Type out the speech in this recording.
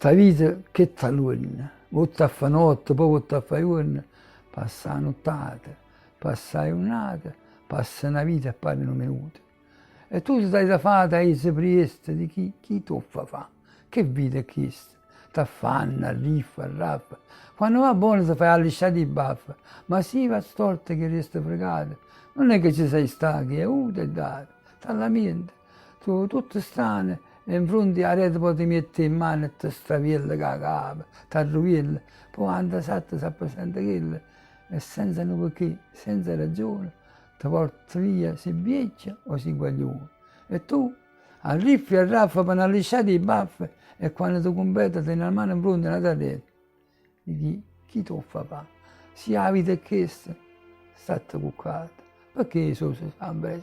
sta vita che ti allunna, volta a fa notte, poi volta a fa giorno, passa la nottata, passa la giornata, passa una vita e pare un minuto. E tu stai da fare da prieste di chi tu fa? Che vita è questa? T'affanna, riffa, raffa. Quando va buono ti fai la lisciata di baffa, ma sì, va storta che resta fregata. Non è che ci sei stato, che è avuto e dato, dalla mente. Tu tutto strano, e in fronte alla rete poi ti metti in mano e ti straviella la capa, ti arrovella, poi quando sotto si presenta quello, e senza un perché, senza ragione, ti porta via, si vieggia o si guaglione. E tu, arrivi e raffa per una lisciata di baffe, e quando ti compete ti una mano in fronte e una rete. Chi tu fa? Se la vita è questa, state cuccata. Perché sono sempre